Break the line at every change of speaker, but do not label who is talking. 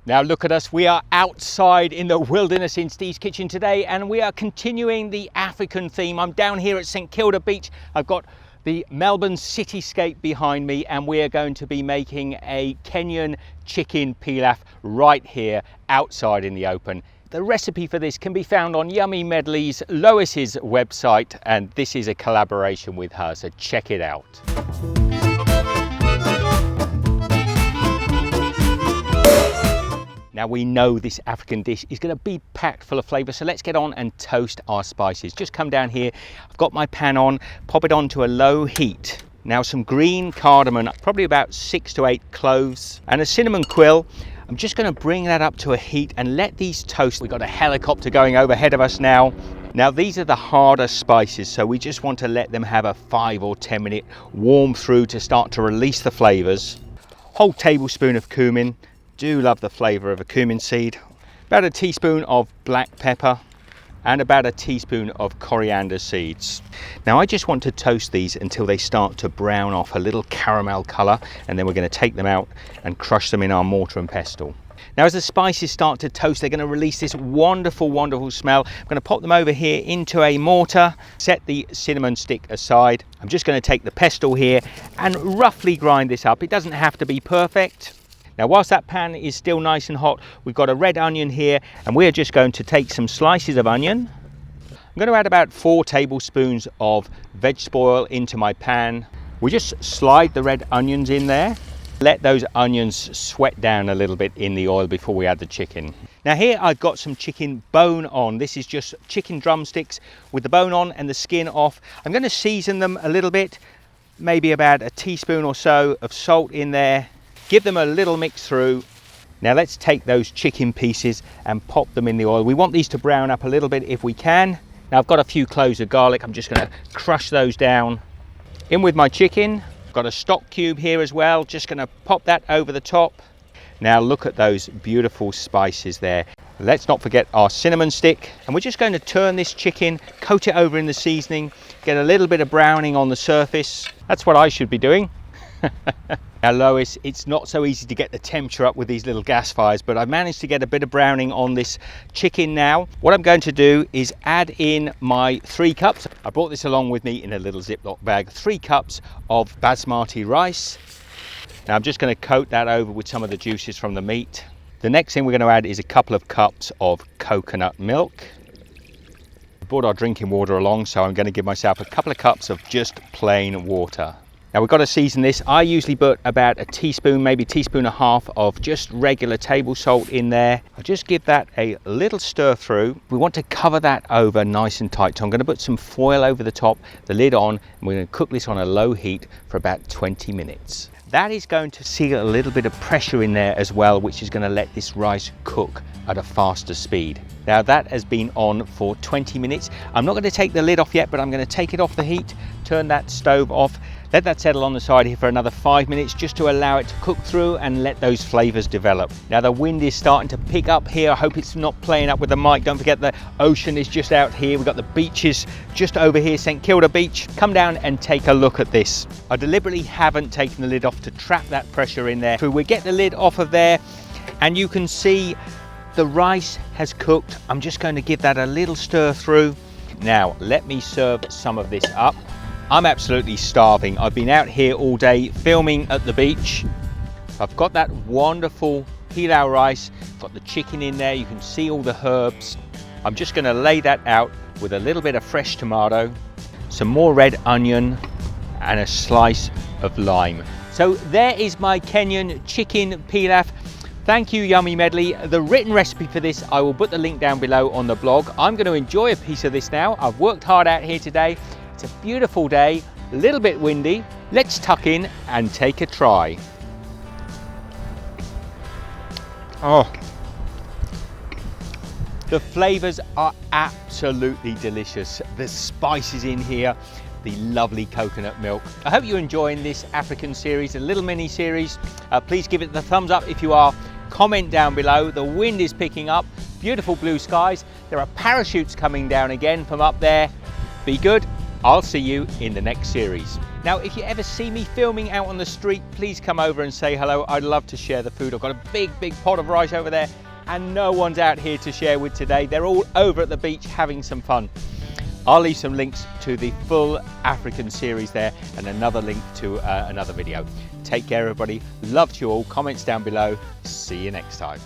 Now look at us, we are outside in the wilderness in Steve's Kitchen today, and we are continuing the African theme. I'm down here at St Kilda Beach. I've got the Melbourne cityscape behind me, and we are going to be making a Kenyan chicken pilaf right here outside in the open. The recipe for this can be found on Yummy Medley's Lois's website, and this is a collaboration with her, so check it out. Now we know this African dish is going to be packed full of flavour, so let's get on and toast our spices. Just come down here, I've got my pan on, pop it onto a low heat. Now some green cardamom, probably about 6 to 8 cloves, and a cinnamon quill. I'm just going to bring that up to a heat and let these toast. We've got a helicopter going overhead of us now. Now these are the harder spices, so we just want to let them have a 5 or 10 minute warm through to start to release the flavours. Whole tablespoon of cumin. Do love the flavour of a cumin seed. About a teaspoon of black pepper and about a teaspoon of coriander seeds. Now I just want to toast these until they start to brown off a little caramel colour, and then we're going to take them out and crush them in our mortar and pestle. Now as the spices start to toast, they're going to release this wonderful smell. I'm going to pop them over here into a mortar, set the cinnamon stick aside. I'm just going to take the pestle here and roughly grind this up. It doesn't have to be perfect. Now whilst that pan is still nice and hot, we've got a red onion here, and we're just going to take some slices of onion. I'm going to add about 4 tablespoons of vegetable oil into my pan. We just slide the red onions in there. Let those onions sweat down a little bit in the oil before we add the chicken. Now here I've got some chicken bone on. This is just chicken drumsticks with the bone on and the skin off. I'm going to season them a little bit, maybe about a teaspoon or so of salt in there. Give them a little mix through. Now let's take those chicken pieces and pop them in the oil. We want these to brown up a little bit if we can. Now I've got a few cloves of garlic. I'm just going to crush those down. In with my chicken. I've got a stock cube here as well. Just going to pop that over the top. Now look at those beautiful spices there. Let's not forget our cinnamon stick. And we're just going to turn this chicken, coat it over in the seasoning, get a little bit of browning on the surface. That's what I should be doing. Now Lois, it's not so easy to get the temperature up with these little gas fires, but I've managed to get a bit of browning on this chicken now. What I'm going to do is add in my 3 cups. I brought this along with me in a little Ziploc bag. 3 cups of basmati rice. Now I'm just going to coat that over with some of the juices from the meat. The next thing we're going to add is a couple of cups of coconut milk. I brought our drinking water along, so I'm going to give myself a couple of cups of just plain water. Now we've got to season this. I usually put about a teaspoon, maybe a teaspoon and a half of just regular table salt in there. I'll just give that a little stir through. We want to cover that over nice and tight. So I'm going to put some foil over the top, the lid on, and we're going to cook this on a low heat for about 20 minutes. That is going to seal a little bit of pressure in there as well, which is going to let this rice cook at a faster speed. Now that has been on for 20 minutes. I'm not going to take the lid off yet, but I'm going to take it off the heat, turn that stove off, let that settle on the side here for another 5 minutes just to allow it to cook through and let those flavours develop. Now the wind is starting to pick up here. I hope it's not playing up with the mic. Don't forget the ocean is just out here. We've got the beaches just over here, St Kilda Beach. Come down and take a look at this. I deliberately haven't taken the lid off to trap that pressure in there. So we get the lid off of there, and you can see the rice has cooked. I'm just going to give that a little stir through. Now let me serve some of this up. I'm absolutely starving. I've been out here all day filming at the beach. I've got that wonderful pilau rice, got the chicken in there, you can see all the herbs. I'm just going to lay that out with a little bit of fresh tomato, some more red onion, and a slice of lime. So there is my Kenyan chicken pilaf. Thank you, Yummy Medley. The written recipe for this, I will put the link down below on the blog. I'm going to enjoy a piece of this now. I've worked hard out here today. It's a beautiful day, a little bit windy. Let's tuck in and take a try. Oh, the flavors are absolutely delicious. The spices in here, the lovely coconut milk. I hope you're enjoying this African series, a little mini series. Please give it the thumbs up if you are. Comment down below. The wind is picking up, beautiful blue skies. There are parachutes coming down again from up there. Be good. I'll see you in the next series. Now, if you ever see me filming out on the street, please come over and say hello. I'd love to share the food. I've got a big pot of rice over there and no one's out here to share with today. They're all over at the beach having some fun. I'll leave some links to the full African series there and another link to another video. Take care, everybody. Love to you all. Comments down below. See you next time.